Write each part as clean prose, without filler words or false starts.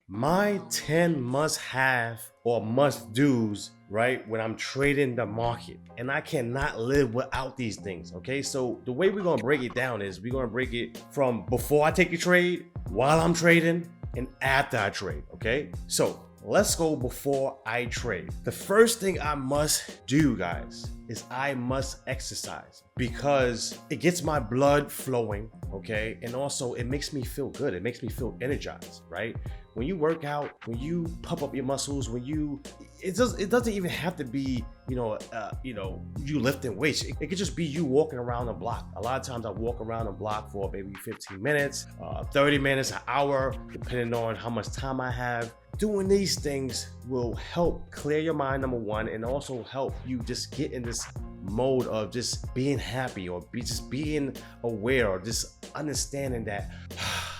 My 10 must have or must do's, right, when I'm trading the market. And I cannot live without these things, okay? So the way we're gonna break it down is we're gonna break it from before I take a trade, while I'm trading, and after I trade, okay? So let's go before I trade. The first thing I must do, guys, is I must exercise because it gets my blood flowing, okay? And also it makes me feel good. It makes me feel energized, right? When you work out, when you pump up your muscles, it doesn't even have to be, you lifting weights. It could just be you walking around the block. A lot of times I walk around the block for maybe 15 minutes, 30 minutes, an hour, depending on how much time I have. Doing these things will help clear your mind, number one, and also help you just get in this mode of just being happy or just being aware or just understanding that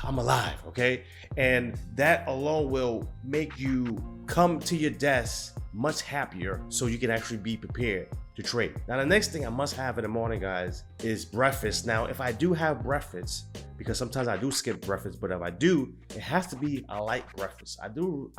I'm alive, okay? And that alone will make you come to your desk much happier so you can actually be prepared to trade. Now, the next thing I must have in the morning, guys, is breakfast. Now, if I do have breakfast, because sometimes I do skip breakfast, but if I do, it has to be a light breakfast. I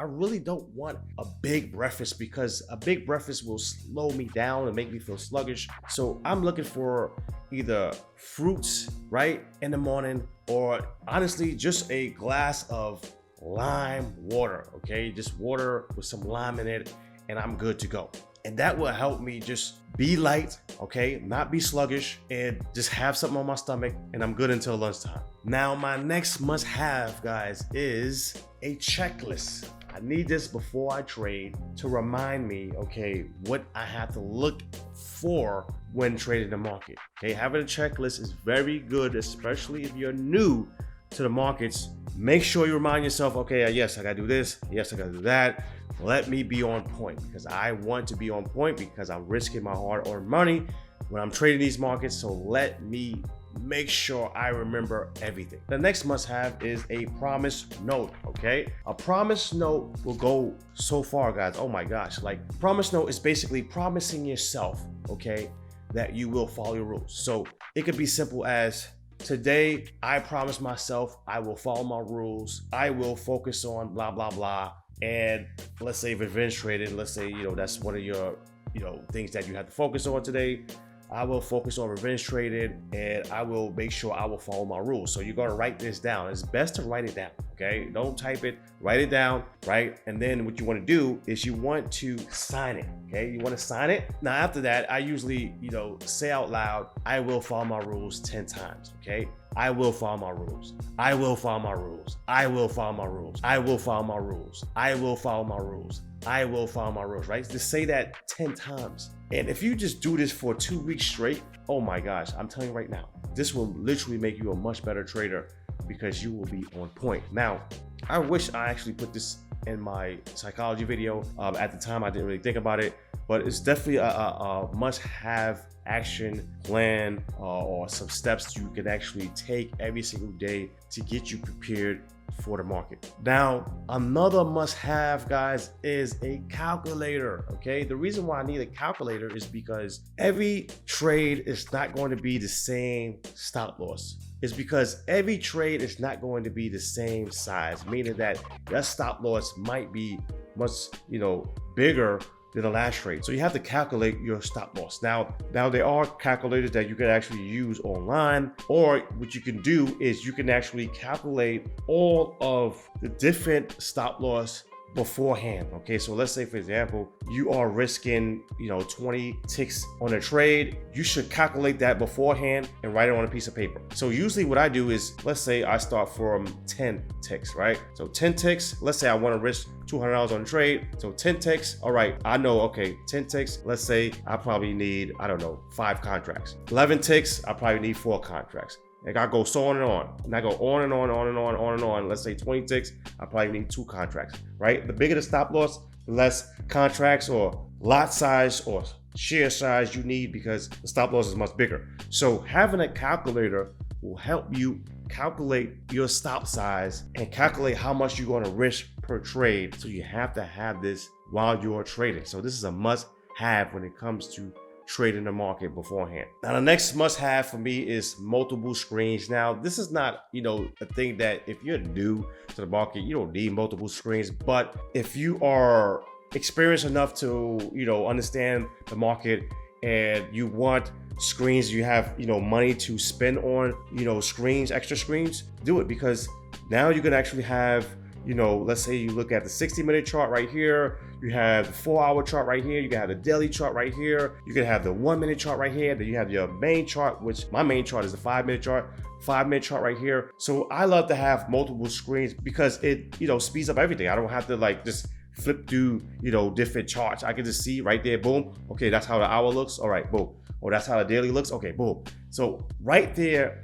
really don't want a big breakfast because a big breakfast will slow me down and make me feel sluggish. So I'm looking for either fruits, right, in the morning, or honestly, just a glass of lime water, okay? Just water with some lime in it, and I'm good to go. And that will help me just be light, okay? Not be sluggish, and just have something on my stomach, and I'm good until lunchtime. Now, my next must have, guys, is a checklist. I need this before I trade to remind me, okay, what I have to look for when trading the market. Okay, having a checklist is very good, especially if you're new to the markets. Make sure you remind yourself, okay, yes, I gotta do this, yes, I gotta do that. Let me be on point because I want to be on point because I'm risking my hard-earned money when I'm trading these markets. So let me make sure I remember everything. The next must-have is a promise note, okay? A promise note will go so far, guys. Oh my gosh, like promise note is basically promising yourself, okay, that you will follow your rules. So it could be simple as, today, I promise myself I will follow my rules. I will focus on blah, blah, blah. And let's say revenge trading, let's say, that's one of your, things that you have to focus on today. I will focus on revenge trading and I will make sure I will follow my rules. So you're gonna write this down. It's best to write it down, okay? Don't type it, write it down, right? And then what you wanna do is you want to sign it, okay? You wanna sign it. Now after that, I usually, say out loud, I will follow my rules 10 times, okay? I will follow my rules. I will follow my rules. I will follow my rules. I will follow my rules. I will follow my rules. I will follow my rules, right? Just say that 10 times. And if you just do this for 2 weeks straight, oh my gosh, I'm telling you right now, this will literally make you a much better trader because you will be on point. Now, I wish I actually put this in my psychology video. At the time, I didn't really think about it, but it's definitely a must-have action plan or some steps you can actually take every single day to get you prepared for the market. Now, another must-have, guys, is a calculator, okay? The reason why I need a calculator is because every trade is not going to be the same stop loss. It's because every trade is not going to be the same size, meaning that your stop loss might be much, bigger than the last trade. So you have to calculate your stop loss. Now there are calculators that you can actually use online, or what you can do is you can actually calculate all of the different stop loss beforehand. Okay, so let's say, for example, you are risking 20 ticks on a trade. You should calculate that beforehand and write it on a piece of paper. So usually what I do is, let's say I start from 10 ticks, right? So 10 ticks, let's say I want to risk $200 on a trade. So 10 ticks, all right, I know, okay, 10 ticks, let's say I probably need, 5 contracts. 11 ticks, I probably need 4 contracts. Like I go so on and on, and I go on and on, on and on, on and on. Let's say 20 ticks, I probably need 2 contracts, right? The bigger the stop loss, the less contracts or lot size or share size you need because the stop loss is much bigger. So having a calculator will help you calculate your stop size and calculate how much you're going to risk per trade. So you have to have this while you're trading. So this is a must have when it comes to trading the market beforehand. Now, the next must have for me is multiple screens. Now, this is not, a thing that if you're new to the market, you don't need multiple screens. But if you are experienced enough to, understand the market and you want screens, you have, money to spend on, screens, extra screens, do it, because now you can actually have, let's say you look at the 60-minute chart right here, you have the 4-hour chart right here, you can have the daily chart right here, you can have the 1-minute chart right here, then you have your main chart, which my main chart is the 5-minute chart, 5-minute chart right here. So I love to have multiple screens because it, speeds up everything. I don't have to like just flip through, different charts. I can just see right there, boom. Okay, that's how the hour looks. All right, boom. Oh, that's how the daily looks. Okay, boom. So right there,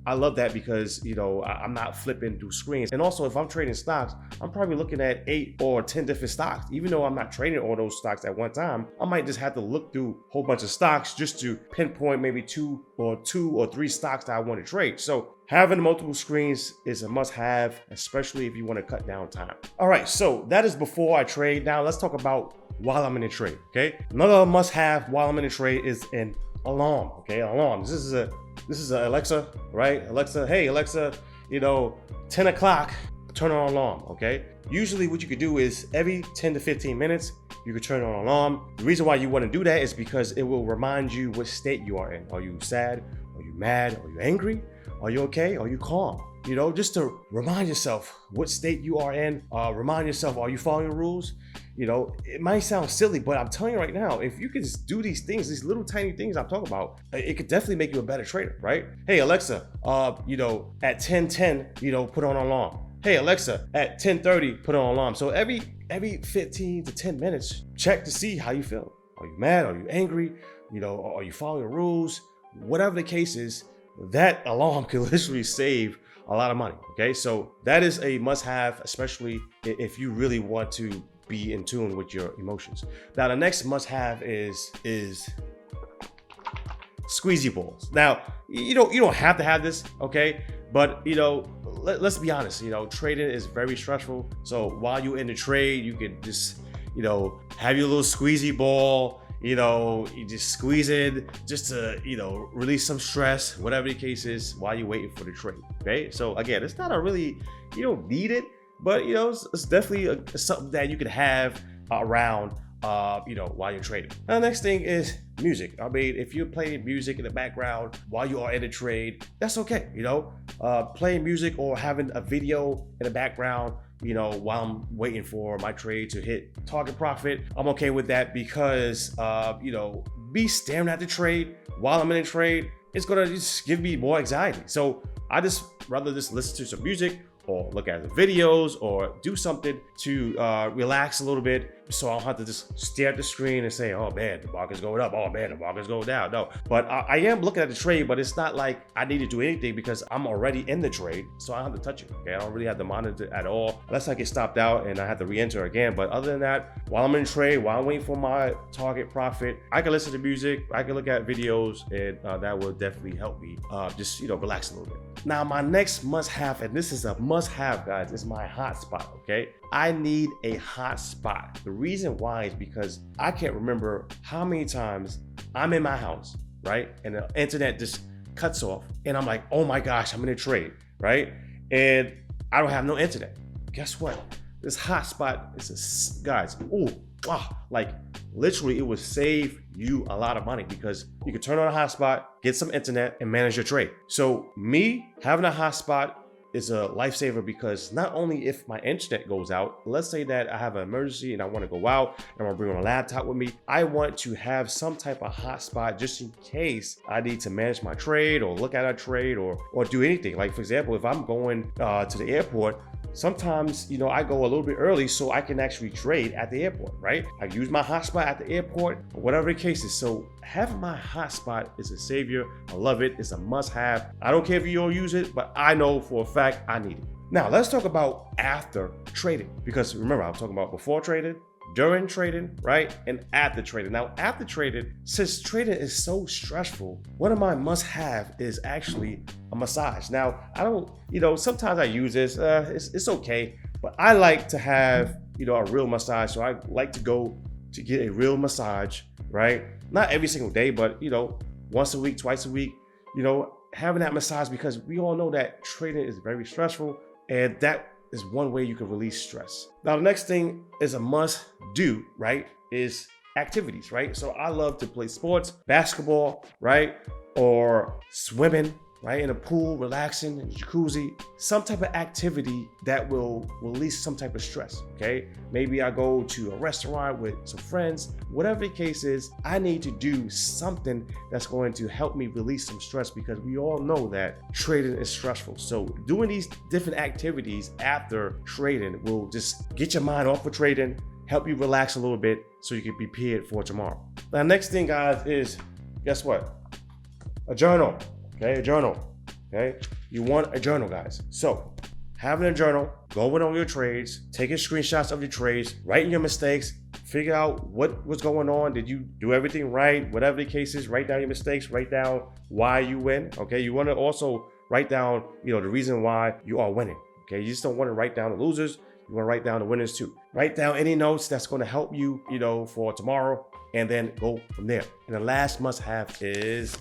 I love that because, I'm not flipping through screens. And also, if I'm trading stocks, I'm probably looking at 8 or 10 different stocks. Even though I'm not trading all those stocks at one time, I might just have to look through a whole bunch of stocks just to pinpoint maybe two or 3 stocks that I want to trade. So having multiple screens is a must-have, especially if you want to cut down time. All right, so that is before I trade. Now let's talk about while I'm in a trade, okay? Another must-have while I'm in a trade is an alarm, okay? Alarm. This is a Alexa, right? Alexa, hey Alexa, 10 o'clock, turn on alarm, okay? Usually what you could do is every 10 to 15 minutes, you could turn on alarm. The reason why you want to do that is because it will remind you what state you are in. Are you sad? Are you mad? Are you angry? Are you okay? Are you calm? Just to remind yourself what state you are in. Remind yourself, are you following the rules? It might sound silly, but I'm telling you right now, if you could just do these things, these little tiny things I'm talking about, it could definitely make you a better trader, right? Hey, Alexa, at 10:10, put on an alarm. Hey, Alexa, at 10:30, put on an alarm. So every 15 to 10 minutes, check to see how you feel. Are you mad? Are you angry? Are you following the rules? Whatever the case is, that alarm can literally save a lot of money, okay? So that is a must-have, especially if you really want to be in tune with your emotions. Now, the next must-have is squeezy balls. Now, you don't have to have this, okay? But, let's be honest, trading is very stressful. So while you're in the trade, you can just, have your little squeezy ball, you just squeeze it just to, release some stress, whatever the case is, while you're waiting for the trade, okay? So again, it's not you don't need it, but, it's definitely something that you can have around, while you're trading. Now, the next thing is music. I mean, if you're playing music in the background while you are in a trade, that's okay, playing music or having a video in the background, while I'm waiting for my trade to hit target profit, I'm okay with that because, me staring at the trade while I'm in a trade, it's gonna just give me more anxiety. So I just rather just listen to some music or look at the videos or do something to relax a little bit, so I don't have to just stare at the screen and say, oh man, the market's going up, oh man, the market's going down. No, but I am looking at the trade, but it's not like I need to do anything because I'm already in the trade, so I don't have to touch it, okay? I don't really have to monitor it at all, unless I get stopped out and I have to re-enter again. But other than that, while I'm in trade, while I'm waiting for my target profit, I can listen to music, I can look at videos, and that will definitely help me just, relax a little bit. Now, my next must-have, and this is a must-have, guys, is my hotspot, okay? I need a hotspot. The reason why is because I can't remember how many times I'm in my house, right? And the internet just cuts off, and I'm like, oh my gosh, I'm in a trade, right? And I don't have no internet. Guess what? This hotspot is guys, like literally it would save you a lot of money because you can turn on a hotspot, get some internet, and manage your trade. So me having a hotspot is a lifesaver because not only if my internet goes out, let's say that I have an emergency and I want to go out and I want to bring my laptop with me, I want to have some type of hotspot just in case I need to manage my trade or look at a trade or do anything. Like for example, if I'm going to the airport, sometimes, I go a little bit early so I can actually trade at the airport, right? I use my hotspot at the airport, or whatever the case is. So having my hotspot is a savior. I love it. It's a must-have. I don't care if you don't use it, but I know for a fact I need it. Now, let's talk about after trading, because remember, I'm talking about before trading, during trading, right? And after trading. Now, after trading, since trading is so stressful, one of my must-have is actually a massage. Now, I don't, sometimes I use this, it's okay, but I like to have, a real massage. So I like to go to get a real massage right? Not every single day, but you know, once a week, twice a week, you know, having that massage, because we all know that trading is very stressful, and that is one way you can release stress. Now, the next thing is a must do, right? Is activities, right? So I love to play sports, basketball, right? Or swimming, right? In a pool, relaxing, in a jacuzzi, some type of activity that will release some type of stress, okay? Maybe I go to a restaurant with some friends, whatever the case is, I need to do something that's going to help me release some stress, because we all know that trading is stressful. So doing these different activities after trading will just get your mind off of trading, help you relax a little bit so you can be prepared for tomorrow. Now, next thing, guys, is, guess what? A journal. Okay, a journal. Okay, you want a journal, guys. So having a journal, going on your trades, taking screenshots of your trades, writing your mistakes, figure out what was going on. Did you do everything right? Whatever the case is, write down your mistakes, write down why you win. Okay, you want to also write down, you know, the reason why you are winning. Okay, you just don't want to write down the losers. You want to write down the winners too. Write down any notes that's going to help you, you know, for tomorrow, and then go from there. And the last must-have is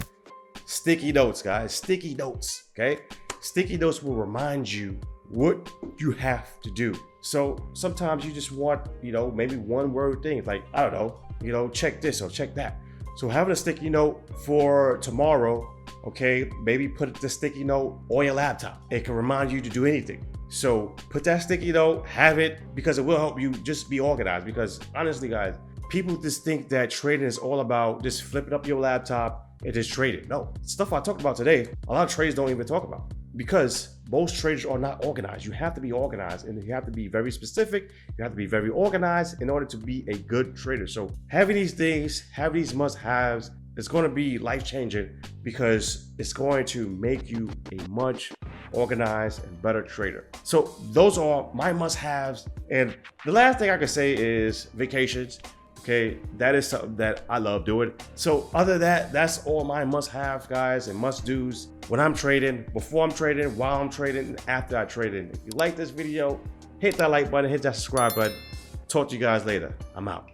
sticky notes, guys. Sticky notes, okay? Sticky notes will remind you what you have to do. So sometimes you just want, you know, maybe one word things like, I don't know, you know, check this or check that. So having a sticky note for tomorrow, okay, maybe put the sticky note on your laptop. It can remind you to do anything. So put that sticky note, have it, because it will help you just be organized. Because honestly, guys, people just think that trading is all about just flipping up your laptop and just trading. No, stuff I talked about today, a lot of traders don't even talk about, because most traders are not organized. You have to be organized, and you have to be very specific. You have to be very organized in order to be a good trader. So having these things, having these must-haves, it's going to be life-changing, because it's going to make you a much organized and better trader. So those are my must-haves. And the last thing I can say is vacations. Okay, that is something that I love doing. So other than that, that's all my must-have, guys, and must-dos when I'm trading, before I'm trading, while I'm trading, and after I trade in. If you like this video, hit that like button, hit that subscribe button. Talk to you guys later. I'm out.